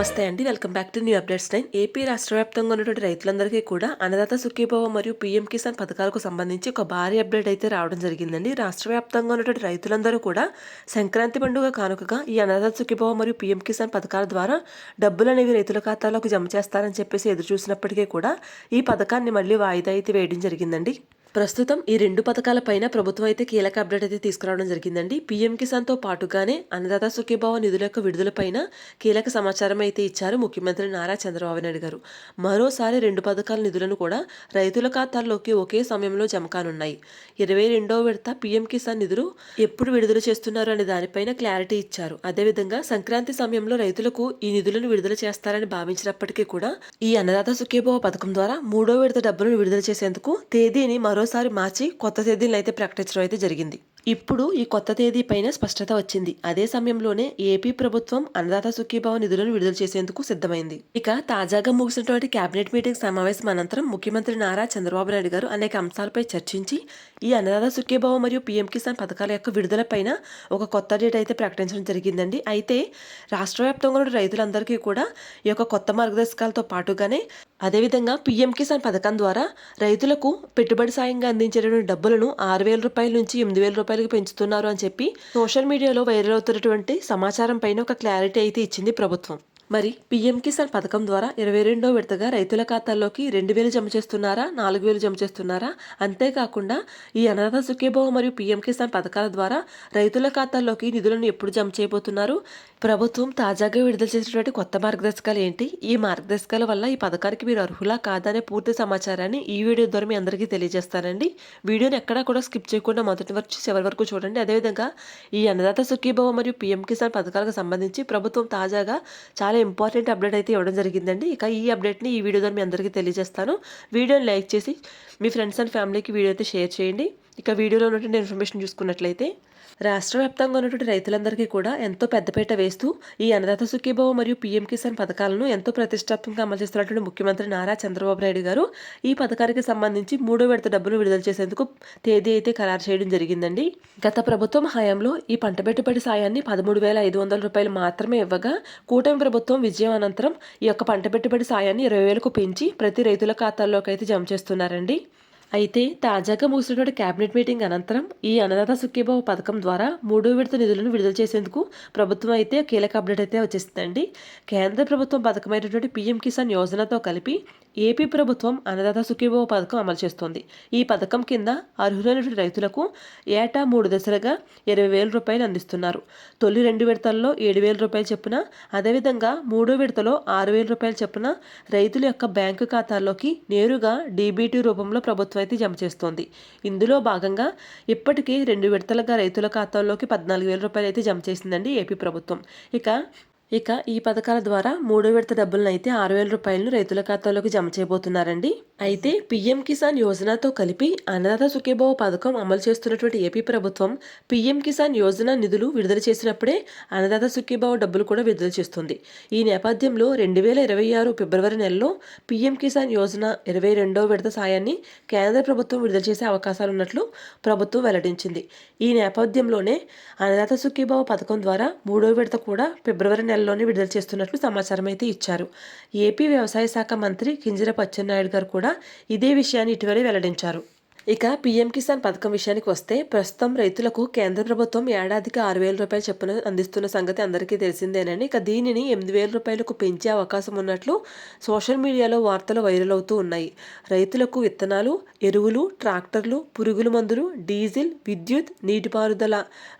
నమస్తే అండి. Welcome back to new updates 9. AP రాష్ట్ర వ్యాప్తంగా ఉన్నటువంటి రైతులందరికీ కూడా అన్నదాత సుఖీభవ మరియు పీఎం కిసాన్ పథకాలకు సంబంధించి ఒక భారీ అప్డేట్ అయితే రావడం జరిగిందండి. రాష్ట్ర వ్యాప్తంగా ఉన్నటువంటి రైతులందరూ కూడా సంక్రాంతి పండుగ కానుకగా ఈ అన్నదాత సుఖీభవ మరియు పీఎం కిసాన్ పథకాల ద్వారా డబ్బులు అనేవి రైతుల ఖాతాలోకి జమ చేస్తారని చెప్పేసి ఎదురు చూసినప్పటికీ కూడా ఈ పథకాన్ని మళ్ళీ వాయిదా అయితే వేయడం జరిగిందండి. ప్రస్తుతం ఈ రెండు పథకాలపైన ప్రభుత్వం అయితే కీలక అప్డేట్ అయితే తీసుకురావడం జరిగిందండి. పీఎం కిసాన్తో పాటుగానే అన్నదాత సుఖీభవ నిధుల యొక్క విడుదలపైన కీలక సమాచారం అయితే ఇచ్చారు ముఖ్యమంత్రి నారా చంద్రబాబు నాయుడు గారు. మరోసారి రెండు పథకాల నిధులను కూడా రైతుల ఖాతాల్లోకి ఒకే సమయంలో జమ కానున్నాయి. 22వ విడత పీఎం కిసాన్ నిధులు ఎప్పుడు విడుదల చేస్తున్నారు అనే దానిపైన క్లారిటీ ఇచ్చారు. అదేవిధంగా సంక్రాంతి సమయంలో రైతులకు ఈ నిధులను విడుదల చేస్తారని భావించినప్పటికీ కూడా ఈ అన్నదాత సుఖీభవ పథకం ద్వారా 3వ విడత డబ్బులను విడుదల చేసేందుకు తేదీని మరోసారి మార్చి కొత్త తేదీలను అయితే ప్రకటించడం అయితే జరిగింది. ఇప్పుడు ఈ కొత్త తేదీ పైన స్పష్టత వచ్చింది. అదే సమయంలోనే ఏపీ ప్రభుత్వం అన్నదాత సుఖీభవ నిధులను విడుదల చేసేందుకు సిద్ధమైంది. ఇక తాజాగా ముగిసినటువంటి కేబినెట్ మీటింగ్ సమావేశం అనంతరం ముఖ్యమంత్రి నారా చంద్రబాబు నాయుడు గారు అనేక అంశాలపై చర్చించి ఈ అన్నదాత సుఖీభవ మరియు పీఎం కిసాన్ పథకాల యొక్క విడుదల పైన ఒక కొత్త డేట్ అయితే ప్రకటించడం జరిగిందండి. అయితే రాష్ట్ర వ్యాప్తంగా ఉన్న రైతులందరికీ కూడా ఈ యొక్క కొత్త మార్గదర్శకాలతో పాటుగానే అదేవిధంగా పీఎం కిసాన్ పథకం ద్వారా రైతులకు పెట్టుబడి సాయంగా అందించేటువంటి డబ్బులను 6,000 రూపాయల నుంచి 8,000 రూపాయలకు పెంచుతున్నారు అని చెప్పి సోషల్ మీడియాలో వైరల్ అవుతున్నటువంటి సమాచారం పైన ఒక క్లారిటీ అయితే ఇచ్చింది ప్రభుత్వం. మరి పీఎం కిసాన్ పథకం ద్వారా 22వ విడతగా రైతుల ఖాతాల్లోకి 2,000 జమ చేస్తున్నారా, 4,000 జమ చేస్తున్నారా? అంతేకాకుండా ఈ అన్నదాత సుఖీభవ మరియు పీఎం కిసాన్ పథకాల ద్వారా రైతుల ఖాతాల్లోకి నిధులను ఎప్పుడు జమ చేయబోతున్నారు? ప్రభుత్వం తాజాగా విడుదల చేసినటువంటి కొత్త మార్గదర్శకాలు ఏంటి? ఈ మార్గదర్శకాల వల్ల ఈ పథకానికి మీరు అర్హులా కాదా అనే పూర్తి సమాచారాన్ని ఈ వీడియో ద్వారా మీ అందరికీ తెలియజేస్తానండి. వీడియోని ఎక్కడా కూడా స్కిప్ చేయకుండా మొదటి వరకు చివరి వరకు చూడండి. అదేవిధంగా ఈ అన్నదాత సుఖీభవ మరియు పీఎం కిసాన్ పథకాలకు సంబంధించి ప్రభుత్వం తాజాగా చాలా ఇంపార్టెంట్ అప్డేట్ అయితే ఇవ్వడం జరిగిందండి. ఇక ఈ అప్డేట్ని ఈ వీడియో ద్వారా మీ అందరికీ తెలియజేస్తాను. వీడియోని లైక్ చేసి మీ ఫ్రెండ్స్ అండ్ ఫ్యామిలీకి వీడియో అయితే షేర్ చేయండి. ఇక వీడియోలో ఉన్నటువంటి ఇన్ఫర్మేషన్ చూసుకున్నట్లయితే రాష్ట్ర వ్యాప్తంగా ఉన్నటువంటి రైతులందరికీ కూడా ఎంతో పెద్దపీట వేస్తూ ఈ అన్నదాత సుఖీభవ మరియు పీఎం కిసాన్ పథకాలను ఎంతో ప్రతిష్టాత్మకంగా అమలు చేస్తున్నటువంటి ముఖ్యమంత్రి నారా చంద్రబాబు నాయుడు గారు ఈ పథకానికి సంబంధించి 3వ విడత డబ్బులు విడుదల చేసేందుకు తేదీ అయితే ఖరారు చేయడం జరిగిందండి. గత ప్రభుత్వం హయాంలో ఈ పంట పెట్టుబడి సాయాన్ని 13,500 రూపాయలు మాత్రమే ఇవ్వగా కూటమి ప్రభుత్వం విజయం అనంతరం ఈ యొక్క పంట పెట్టుబడి సాయాన్ని 20,000కు పెంచి ప్రతి రైతుల ఖాతాల్లోకి అయితే జమ చేస్తున్నారండి. అయితే తాజాగా ముగిసినటువంటి కేబినెట్ మీటింగ్ అనంతరం ఈ అన్నదాత సుఖీభవ పథకం ద్వారా 3వ విడత నిధులను విడుదల చేసేందుకు ప్రభుత్వం అయితే కీలక అప్డేట్ అయితే వచ్చేసిందండి. కేంద్ర ప్రభుత్వం పథకమైనటువంటి పీఎం కిసాన్ యోజనతో కలిపి ఏపీ ప్రభుత్వం అన్నదాత సుఖీభవ పథకం అమలు చేస్తోంది. ఈ పథకం కింద అర్హులైనటువంటి రైతులకు ఏటా 3 దశలుగా 20,000 రూపాయలు అందిస్తున్నారు. తొలి 2 విడతల్లో 7,000 రూపాయలు చొప్పున, అదేవిధంగా 3వ విడతలో 6,000 రూపాయలు చొప్పున రైతుల యొక్క బ్యాంకు ఖాతాల్లోకి నేరుగా డీబీటీ రూపంలో ప్రభుత్వం అయితే జమ చేస్తోంది. ఇందులో భాగంగా ఇప్పటికే 2 విడతలుగా రైతుల ఖాతాల్లోకి 14,000 రూపాయలు అయితే జమ చేసిందండి ఏపీ ప్రభుత్వం. ఇక ఈ పథకాల ద్వారా 3వ విడత డబ్బులను అయితే 6,000 రూపాయలను రైతుల ఖాతాలోకి జమ చేయబోతున్నారండి. అయితే పీఎం కిసాన్ యోజనతో కలిపి అన్నదాత సుఖీభవ పథకం అమలు చేస్తున్నటువంటి ఏపీ ప్రభుత్వం పీఎం కిసాన్ యోజన నిధులు విడుదల చేసినప్పుడే అన్నదాత సుఖీభవ డబ్బులు కూడా విడుదల చేస్తుంది. ఈ నేపథ్యంలో 2026 ఫిబ్రవరి నెలలో పీఎం కిసాన్ యోజన 22వ విడత సాయాన్ని కేంద్ర ప్రభుత్వం విడుదల చేసే అవకాశాలు ఉన్నట్లు ప్రభుత్వం వెల్లడించింది. ఈ నేపథ్యంలోనే అన్నదాత సుఖీభవ పథకం ద్వారా 3వ విడత కూడా ఫిబ్రవరి నెలలోనే విడుదల చేస్తున్నట్లు సమాచారం అయితే ఇచ్చారు. ఏపీ వ్యవసాయ శాఖ మంత్రి కింజరాపు అచ్చెన్నాయుడు గారు కూడా ఇదే విషయాన్ని ఇటీవలే వెల్లడించారు. ఇక పీఎం కిసాన్ పథకం విషయానికి వస్తే ప్రస్తుతం రైతులకు కేంద్ర ప్రభుత్వం ఏడాదికి 6,000 రూపాయలు చొప్పున అందిస్తున్న సంగతి అందరికీ తెలిసిందేనని. ఇక దీనిని 8,000 రూపాయలకు పెంచే అవకాశం ఉన్నట్లు సోషల్ మీడియాలో వార్తలు వైరల్ అవుతూ ఉన్నాయి. రైతులకు విత్తనాలు, ఎరువులు, ట్రాక్టర్లు, పురుగుల మందులు, డీజిల్, విద్యుత్, నీటిపారుదల,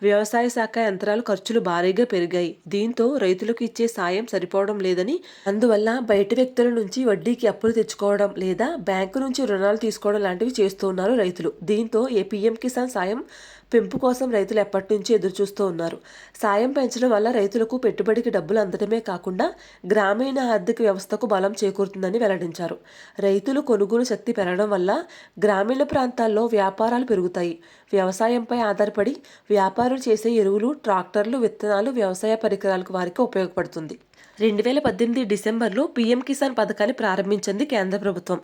వ్యవసాయ శాఖ యంత్రాల ఖర్చులు భారీగా పెరిగాయి. దీంతో రైతులకు ఇచ్చే సాయం సరిపోవడం లేదని, అందువల్ల బయట వ్యక్తుల నుంచి వడ్డీకి అప్పులు తెచ్చుకోవడం లేదా బ్యాంకు నుంచి రుణాలు తీసుకోవడం లాంటివి చేస్తున్నారు రైతులు. దీంతో పీఎం కిసాన్ సాయం పెంపు కోసం రైతులు ఎప్పటి నుంచి ఎదురు చూస్తూ ఉన్నారు. సాయం పెంచడం వల్ల రైతులకు పెట్టుబడికి డబ్బులు అందడమే కాకుండా గ్రామీణ ఆర్థిక వ్యవస్థకు బలం చేకూరుతుందని వెల్లడించారు. రైతులు కొనుగోలు శక్తి పెరగడం వల్ల గ్రామీణ ప్రాంతాల్లో వ్యాపారాలు పెరుగుతాయి. వ్యవసాయంపై ఆధారపడి వ్యాపారం చేసే ఎరువులు, ట్రాక్టర్లు, విత్తనాలు, వ్యవసాయ పరికరాలకు వారికి ఉపయోగపడుతుంది. 2018 డిసెంబర్లో పీఎం కిసాన్ పథకాన్ని ప్రారంభించింది కేంద్ర ప్రభుత్వం.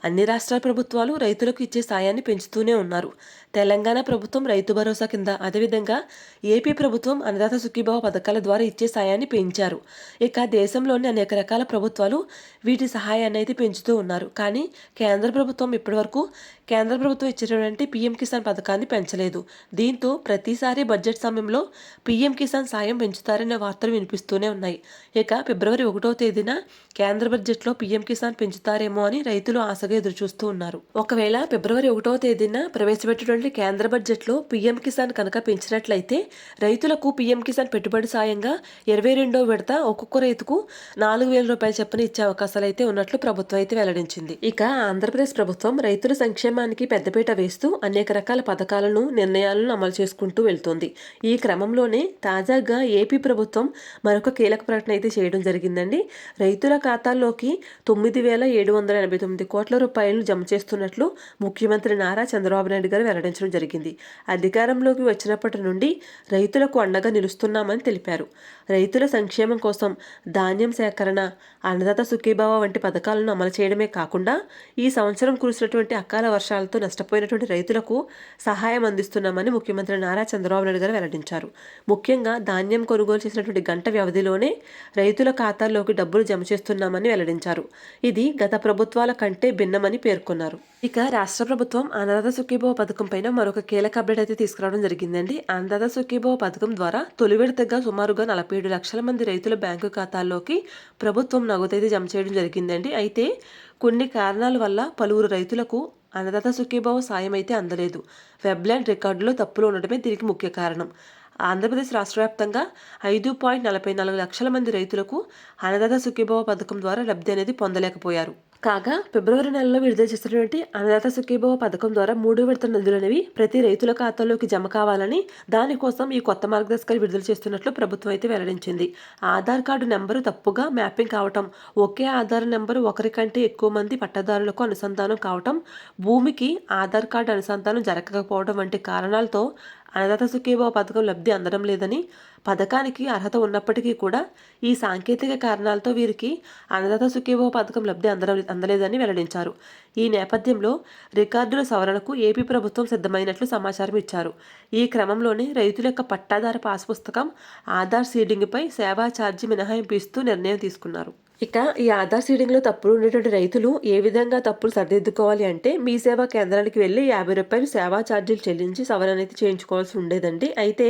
అన్ని రాష్ట్రాల ప్రభుత్వాలు రైతులకు ఇచ్చే సాయాన్ని పెంచుతూనే ఉన్నారు. తెలంగాణ ప్రభుత్వం రైతు రైతు భరోసా కింద, అదేవిధంగా ఏపీ ప్రభుత్వం అన్నదాత సుఖీభావ పథకాల ద్వారా ఇచ్చే సాయాన్ని పెంచారు. ఇక దేశంలోని అనేక రకాల ప్రభుత్వాలు వీటి సహాయాన్ని అయితే పెంచుతూ ఉన్నారు. కానీ కేంద్ర ప్రభుత్వం ఇప్పటివరకు ఇచ్చినటువంటి పీఎం కిసాన్ పథకాన్ని పెంచలేదు. దీంతో ప్రతిసారి బడ్జెట్ సమయంలో పీఎం కిసాన్ సాయం పెంచుతారనే వార్తలు వినిపిస్తూనే ఉన్నాయి. ఇక ఫిబ్రవరి 1వ తేదీన కేంద్ర బడ్జెట్లో పీఎం కిసాన్ పెంచుతారేమో అని రైతులు ఆశగా ఎదురుచూస్తూ ఉన్నారు. ఒకవేళ ఫిబ్రవరి 1వ తేదీన ప్రవేశపెట్టినటువంటి కేంద్ర బడ్జెట్లో పీఎం కిసాన్ కనుక పెంచినట్లయితే రైతులకు పీఎం కిసాన్ పెట్టుబడి సాయంగా 22వ విడత ఒక్కొక్క రైతుకు 4,000 రూపాయల చొప్పున ఇచ్చే అవకాశాలు అయితే ఉన్నట్లు ప్రభుత్వం అయితే వెల్లడించింది. ఇక ఆంధ్రప్రదేశ్ ప్రభుత్వం రైతుల సంక్షేమానికి పెద్దపీట వేస్తూ అనేక రకాల పథకాలను, నిర్ణయాలను అమలు చేసుకుంటూ వెళ్తోంది. ఈ క్రమంలోనే తాజాగా ఏపీ ప్రభుత్వం మరొక కీలక ప్రకటన అయితే చేయడం జరిగిందండి. రైతుల ఖాతాల్లోకి 9,789 కోట్ల రూపాయలను జమ చేస్తున్నట్లు ముఖ్యమంత్రి నారా చంద్రబాబు నాయుడు గారు వెల్లడించడం జరిగింది. అధికారంలోకి వచ్చినప్పటి నుండి రైతులకు అండగా నిలుస్తున్నామని తెలిపారు. రైతుల సంక్షేమం కోసం ధాన్యం సేకరణ, అన్నదాత సుఖీభావ వంటి పథకాలను అమలు చేయడమే కాకుండా ఈ సంవత్సరం కురిసినటువంటి అకాల వర్షాలతో నష్టపోయినటువంటి రైతులకు సహాయం అందిస్తున్నామని ముఖ్యమంత్రి నారా చంద్రబాబు నాయుడు గారు వెల్లడించారు. ముఖ్యంగా ధాన్యం కొనుగోలు చేసినటువంటి గంట వ్యవధిలోనే రైతుల ఖాతాల్లోకి డబ్బులు జమ చేస్తున్నామని వెల్లడించారు. ఇది గత ప్రభుత్వాల కంటే భిన్నమని పేర్కొన్నారు. ఇక రాష్ట్ర ప్రభుత్వం అన్నదాత సుఖీభావ పథకం పైన మరొక కీలక అప్డేట్ అయితే తీసుకురావడం జరిగిందండి. అన్నదాత సుఖీభావ పథకం ద్వారా తొలి విడతగా సుమారుగా 47 లక్షల మంది రైతుల బ్యాంకు ఖాతాల్లోకి ప్రభుత్వం నగదు అయితే జమ చేయడం జరిగిందండి. అయితే కొన్ని కారణాల వల్ల పలువురు రైతులకు అన్నదాత సుఖీభావ సాయం అయితే అందలేదు. వెబ్లాండ్ రికార్డులో తప్పులు ఉండటమే దీనికి ముఖ్య కారణం. ఆంధ్రప్రదేశ్ రాష్ట్ర వ్యాప్తంగా 5.44 లక్షల మంది రైతులకు అన్నదాత సుఖీభావ పథకం ద్వారా లబ్ధి అనేది పొందలేకపోయారు. కాగా ఫిబ్రవరి నెలలో విడుదల చేసినటువంటి అన్నదాత సుఖీభావ పథకం ద్వారా 3వ విడత నిధులు అనేవి ప్రతి రైతుల ఖాతాలోకి జమ కావాలని, దానికోసం ఈ కొత్త మార్గదర్శకాలు విడుదల చేస్తున్నట్లు ప్రభుత్వం అయితే వెల్లడించింది. ఆధార్ కార్డు నెంబరు తప్పుగా మ్యాపింగ్ కావటం, ఒకే ఆధార్ నెంబరు ఒకరి కంటే ఎక్కువ మంది పట్టదారులకు అనుసంధానం కావటం, భూమికి ఆధార్ కార్డు అనుసంధానం జరగకపోవడం వంటి కారణాలతో అన్నదాత సుఖీభావ పథకం లబ్ధి అందడం లేదని, పథకానికి అర్హత ఉన్నప్పటికీ కూడా ఈ సాంకేతిక కారణాలతో వీరికి అన్నదాత సుఖీభావ పథకం లబ్ధి అందలేదని వెల్లడించారు. ఈ నేపథ్యంలో రికార్డుల సవరణకు ఏపీ ప్రభుత్వం సిద్ధమైనట్లు సమాచారం ఇచ్చారు. ఈ క్రమంలోనే రైతుల యొక్క పట్టాదారు పాస్ పుస్తకం, ఆధార్ సీడింగ్పై సేవా ఛార్జీ మినహాయింపు ఇస్తూ నిర్ణయం తీసుకున్నారు. ఇక ఈ ఆధార్ సీడింగ్లో తప్పులు ఉండేటువంటి రైతులు ఏ విధంగా తప్పులు సరిదిద్దుకోవాలి అంటే, మీ సేవా కేంద్రానికి వెళ్ళి 50 రూపాయలు సేవా ఛార్జీలు చెల్లించి సవరణ అయితే చేయించుకోవాల్సి ఉండేదండి. అయితే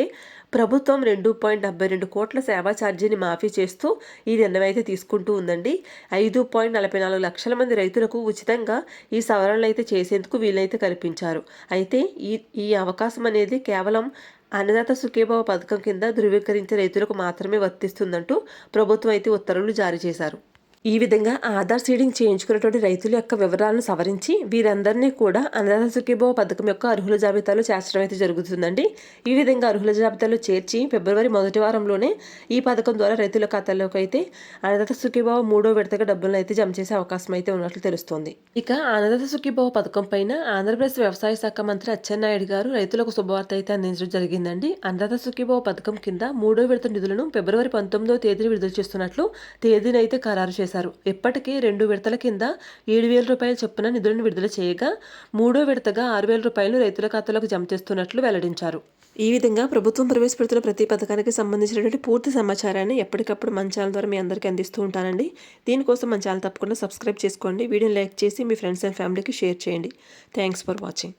ప్రభుత్వం 2.72 కోట్ల సేవా ఛార్జీని మాఫీ చేస్తూ ఈ నిర్ణయం అయితే తీసుకుంటూ ఉందండి. 5.44 లక్షల మంది రైతులకు ఉచితంగా ఈ సవరణలు అయితే చేసేందుకు వీలైతే కల్పించారు. అయితే ఈ అవకాశం అనేది కేవలం అన్నదాత సుఖీభావ పథకం కింద ధృవీకరించే రైతులకు మాత్రమే వర్తిస్తుందంటూ ప్రభుత్వం అయితే ఉత్తర్వులు జారీ చేశారు. ఈ విధంగా ఆధార్ సీడింగ్ చేయించుకున్నటువంటి రైతుల యొక్క వివరాలను సవరించి వీరందరినీ కూడా అన్నదాత సుఖీభావ పథకం యొక్క అర్హుల జాబితాలో చేర్చడం అయితే జరుగుతుందండి. ఈ విధంగా అర్హుల జాబితాలో చేర్చి ఫిబ్రవరి మొదటి వారంలోనే ఈ పథకం ద్వారా రైతుల ఖాతాల్లోకి అయితే అన్నదాత సుఖీభావ 3వ విడతగా డబ్బులను అయితే జమ చేసే అవకాశం అయితే ఉన్నట్లు తెలుస్తోంది. ఇక అన్నదాత సుఖీభావ పథకం పైన ఆంధ్రప్రదేశ్ వ్యవసాయ శాఖ మంత్రి అచ్చెన్నాయుడు గారు రైతులకు శుభవార్త అయితే అందించడం జరిగిందండి. అన్నదాత సుఖీభావ పథకం కింద 3వ విడత నిధులను ఫిబ్రవరి 19వ తేదీన విడుదల చేస్తున్నట్లు తేదీని అయితే ఖరారు చేశారు. ఇప్పటికే 2 విడతల కింద 7,000 రూపాయల చొప్పున నిధులను విడుదల చేయగా 3వ విడతగా 6,000 రూపాయలు రైతుల ఖాతాలోకి జమ చేస్తున్నట్లు వెల్లడించారు. ఈ విధంగా ప్రభుత్వం ప్రవేశపెడుతున్న ప్రతి పథకానికి సంబంధించినటువంటి పూర్తి సమాచారాన్ని ఎప్పటికప్పుడు మన ఛానల్ ద్వారా మీ అందరికీ అందిస్తూ ఉంటానండి. దీనికోసం మన ఛానల్ తప్పకుండా సబ్స్క్రైబ్ చేసుకోండి. వీడియోని లైక్ చేసి మీ ఫ్రెండ్స్ అండ్ ఫ్యామిలీకి షేర్ చేయండి. Thanks for watching.